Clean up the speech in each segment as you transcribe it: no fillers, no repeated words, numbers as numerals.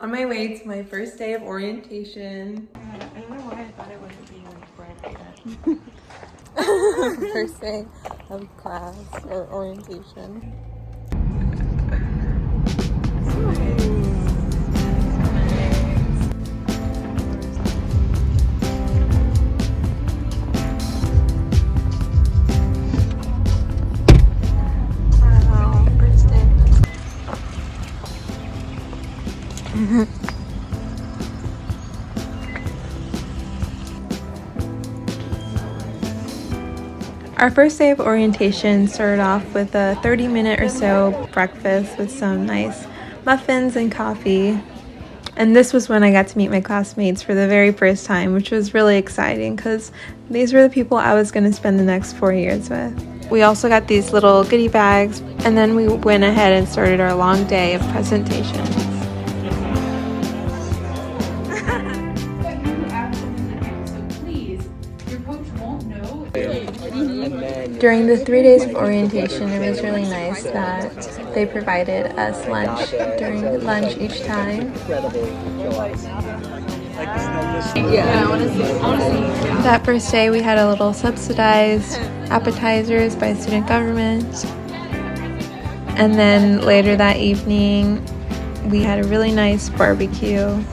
On my way to my first day of orientation. I don't know why I thought it wouldn't be like bright. First day of class or orientation. Wow, first day. Our first day of orientation started off with a 30-minute or so breakfast with some nice muffins and coffee. And this was when I got to meet my classmates for the very first time, which was really exciting because these were the people I was going to spend the next 4 years with. We also got these little goodie bags, and then we went ahead and started our long day of presentations. During the 3 days of orientation, it was really nice that they provided us lunch during lunch each time. That first day we had a little subsidized appetizers by student government. And then later that evening, we had a really nice barbecue.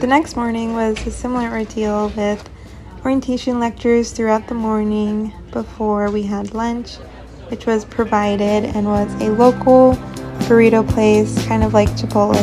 The next morning was a similar ordeal with orientation lectures throughout the morning before we had lunch, which was provided and was a local burrito place, kind of like Chipotle.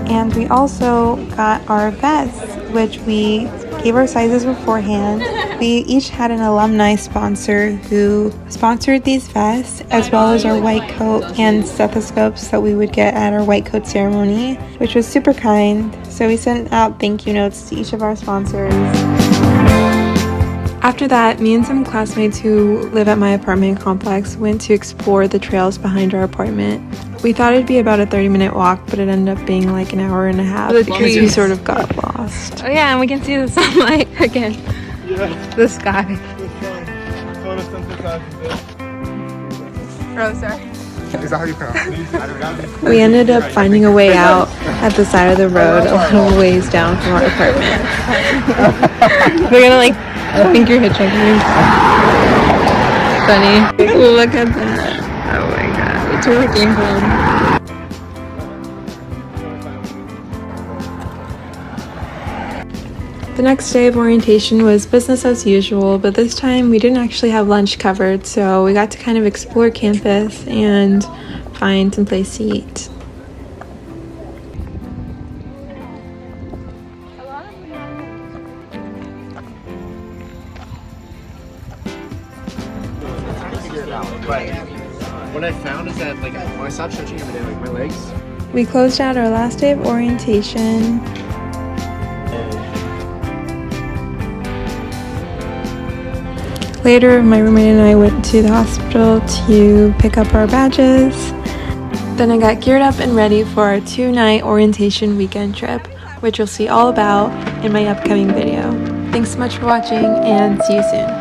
And we also got our vests, which we gave our sizes beforehand. We each had an alumni sponsor who sponsored these vests, as well as our white coat and stethoscopes that we would get at our white coat ceremony, which was super kind. So we sent out thank you notes to each of our sponsors. After that, me and some classmates who live at my apartment complex went to explore the trails behind our apartment. We thought it'd be about a 30-minute walk, but it ended up being like an hour and a half because we sort of got lost. Oh yeah, and we can see the sunlight again. Yeah. The sky. Oh, sorry. Is that how you pronounce it? We ended up finding a way out at the side of the road a little ways down from our apartment. We're gonna like think you're hitchhiking. Funny. Look at that. Oh my god. It's where we came from. The next day of orientation was business as usual, but this time we didn't actually have lunch covered, so we got to kind of explore campus and find some place to eat. But what I found is that like when I stopped stretching every day, like my legs. We closed out our last day of orientation. Later, my roommate and I went to the hospital to pick up our badges. Then I got geared up and ready for our 2-night orientation weekend trip, which you'll see all about in my upcoming video. Thanks so much for watching, and see you soon.